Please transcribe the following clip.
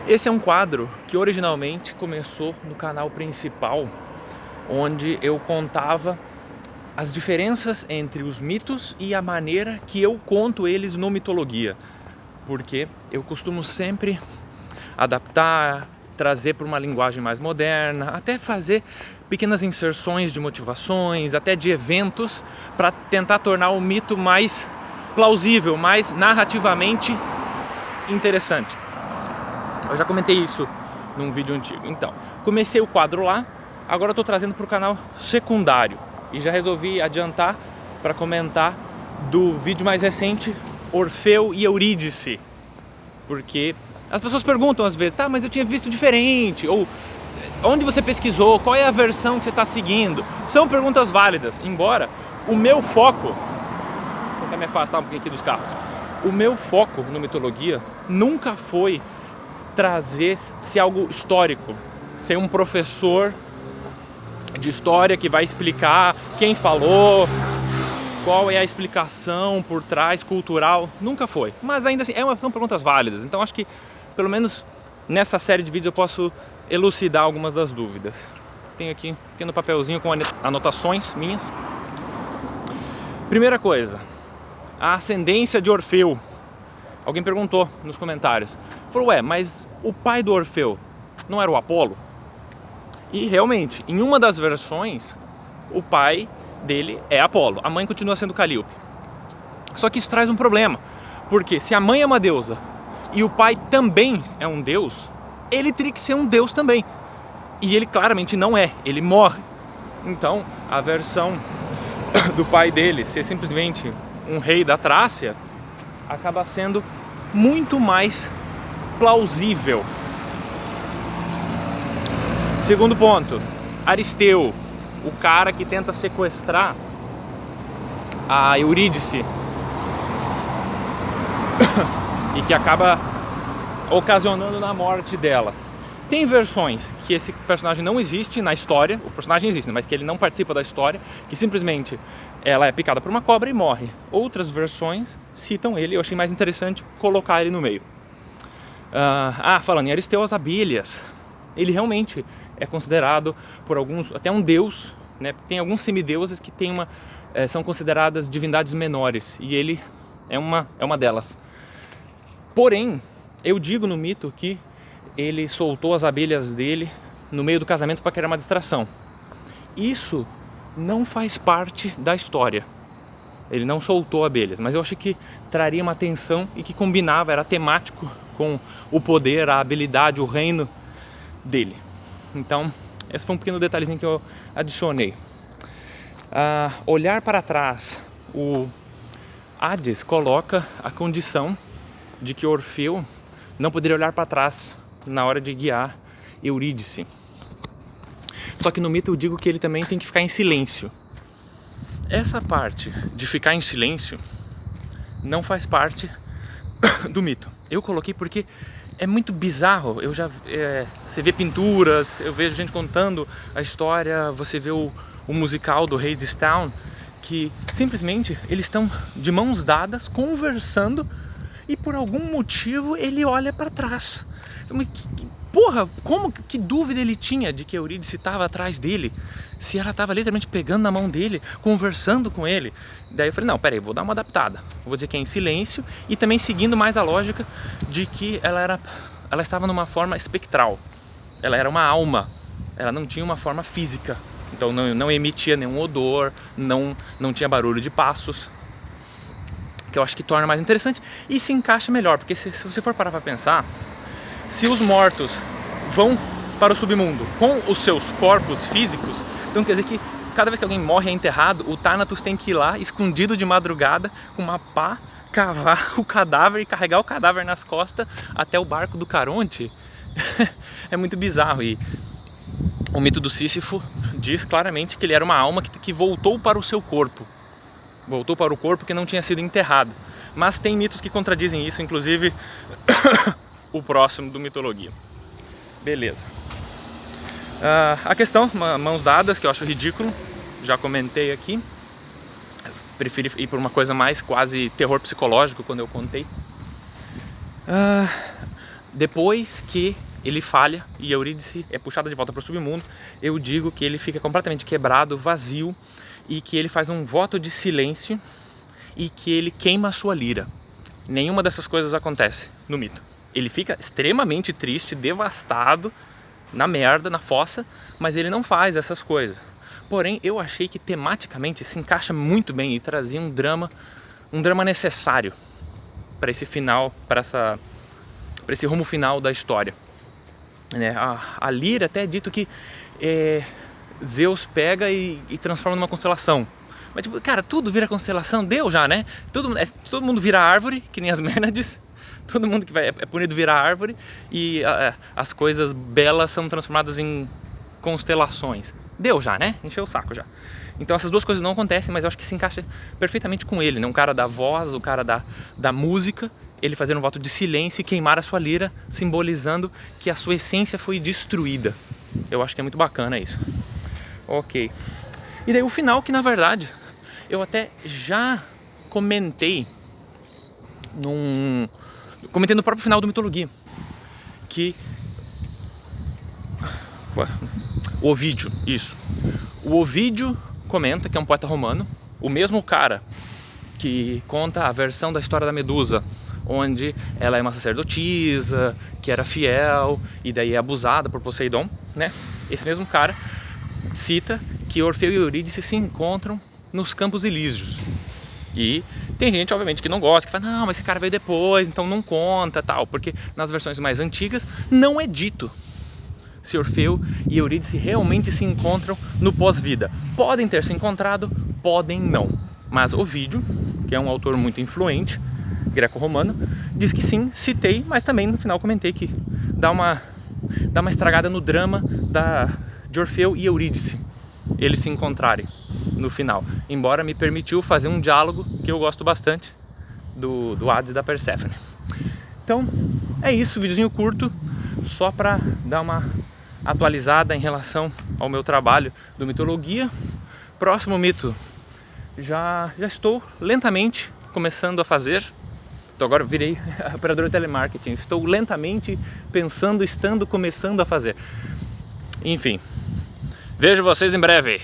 Esse é um quadro que originalmente começou no canal principal, onde eu contava as diferenças entre os mitos e a maneira que eu conto eles no Mitologia, porque eu costumo sempre adaptar, trazer para uma linguagem mais moderna, até fazer pequenas inserções de motivações, até de eventos, para tentar tornar o mito mais plausível, mais narrativamente interessante. Eu já comentei isso num vídeo antigo. Então, comecei o quadro lá, agora estou trazendo para o canal secundário e já resolvi adiantar para comentar do vídeo mais recente, Orfeu e Eurídice, porque as pessoas perguntam às vezes, tá, mas eu tinha visto diferente, ou onde você pesquisou, qual é a versão que você está seguindo? São perguntas válidas, embora o meu foco, vou tentar me afastar um pouquinho aqui dos carros, o meu foco no Mitologia nunca foi trazer-se algo histórico, ser um professor de história que vai explicar quem falou, qual é a explicação por trás, cultural, nunca foi. Mas ainda assim, são perguntas válidas, então acho que pelo menos nessa série de vídeos eu posso elucidar algumas das dúvidas. Tenho aqui um pequeno papelzinho com anotações minhas. Primeira coisa, a ascendência de Orfeu. Alguém perguntou nos comentários, falou, mas o pai do Orfeu não era o Apolo? E realmente, em uma das versões, o pai dele é Apolo, a mãe continua sendo Calíope. Só que isso traz um problema, porque se a mãe é uma deusa e o pai também é um deus, ele teria que ser um deus também. E ele claramente não é, ele morre. Então, a versão do pai dele ser simplesmente um rei da Trácia acaba sendo muito mais plausível. Segundo ponto, Aristeu, o cara que tenta sequestrar a Eurídice e que acaba ocasionando na morte dela. Tem versões que esse personagem não existe na história, o personagem existe, mas que ele não participa da história, que simplesmente ela é picada por uma cobra e morre. Outras versões citam ele, eu achei mais interessante colocar ele no meio. Falando em Aristeu, as abelhas, ele realmente é considerado por alguns, até um deus, né? Tem alguns semideuses que são consideradas divindades menores, e ele é uma delas. Porém, eu digo no mito que ele soltou as abelhas dele no meio do casamento para criar uma distração. Isso não faz parte da história. Ele não soltou abelhas, mas eu achei que traria uma atenção e que combinava, era temático com o poder, a habilidade, o reino dele. Então, esse foi um pequeno detalhezinho que eu adicionei. Olhar para trás, o Hades coloca a condição de que Orfeu não poderia olhar para trás na hora de guiar Eurídice. Só que no mito eu digo que ele também tem que ficar em silêncio. Essa parte de ficar em silêncio não faz parte do mito. Eu coloquei porque é muito bizarro. Você vê pinturas, eu vejo gente contando a história, você vê o musical do Hadestown, que simplesmente eles estão de mãos dadas, conversando, e por algum motivo ele olha para trás. Que dúvida ele tinha de que Eurídice estava atrás dele, se ela estava literalmente pegando na mão dele, conversando com ele. Daí eu falei, não, peraí, vou dar uma adaptada, vou dizer que é em silêncio, e também seguindo mais a lógica de que ela estava numa forma espectral, ela era uma alma, ela não tinha uma forma física, então não emitia nenhum odor, não tinha barulho de passos, que eu acho que torna mais interessante e se encaixa melhor, porque se você for parar para pensar, se os mortos vão para o submundo com os seus corpos físicos, então quer dizer que cada vez que alguém morre e é enterrado, o Thanatos tem que ir lá, escondido de madrugada, com uma pá, cavar o cadáver e carregar o cadáver nas costas até o barco do Caronte. É muito bizarro. E o mito do Sísifo diz claramente que ele era uma alma que voltou para o seu corpo. Voltou para o corpo que não tinha sido enterrado. Mas tem mitos que contradizem isso, inclusive o próximo do Mitologia. Beleza. A questão, mãos dadas, que eu acho ridículo, já comentei aqui. Preferi ir por uma coisa mais quase terror psicológico quando eu contei. Depois que ele falha e Eurídice é puxada de volta para o submundo, eu digo que ele fica completamente quebrado, vazio, e que ele faz um voto de silêncio e que ele queima a sua lira. Nenhuma dessas coisas acontece no mito. Ele fica extremamente triste, devastado, na merda, na fossa, mas ele não faz essas coisas. Porém, eu achei que tematicamente se encaixa muito bem e trazia um drama necessário para esse final, para esse rumo final da história. A lira até é dito que Zeus pega e transforma numa constelação. Mas tipo, cara, tudo vira constelação, deu já, né? Todo mundo vira árvore, que nem as Mênades. Todo mundo que é punido vira árvore. E as coisas belas são transformadas em constelações. Deu já, né? Encheu o saco já. Então essas duas coisas não acontecem, mas eu acho que se encaixa perfeitamente com ele, né? Um cara da voz, o cara da música, ele fazendo um voto de silêncio e queimar a sua lira, simbolizando que a sua essência foi destruída. Eu acho que é muito bacana isso. Ok. E daí o final, que na verdade eu até já comentei no próprio final do Mitologia, que o Ovídio, isso. O Ovídio comenta, que é um poeta romano, o mesmo cara que conta a versão da história da Medusa, onde ela é uma sacerdotisa, que era fiel e daí é abusada por Poseidon, né? Esse mesmo cara cita que Orfeu e Eurídice se encontram nos Campos Elíseos. E tem gente, obviamente, que não gosta, que fala, não, mas esse cara veio depois, então não conta, tal, porque nas versões mais antigas não é dito se Orfeu e Eurídice realmente se encontram no pós-vida. Podem ter se encontrado, podem não. Mas Ovídio, que é um autor muito influente, greco-romano, diz que sim, citei, mas também no final comentei que dá uma estragada no drama de Orfeu e Eurídice, eles se encontrarem no final. Embora me permitiu fazer um diálogo que eu gosto bastante do Hades e da Perséfone. Então, é isso, videozinho curto, só para dar uma atualizada em relação ao meu trabalho do Mitologia. Próximo mito, já estou lentamente começando a fazer. Então agora eu virei operador de telemarketing. Estou lentamente pensando, começando a fazer. Enfim, vejo vocês em breve.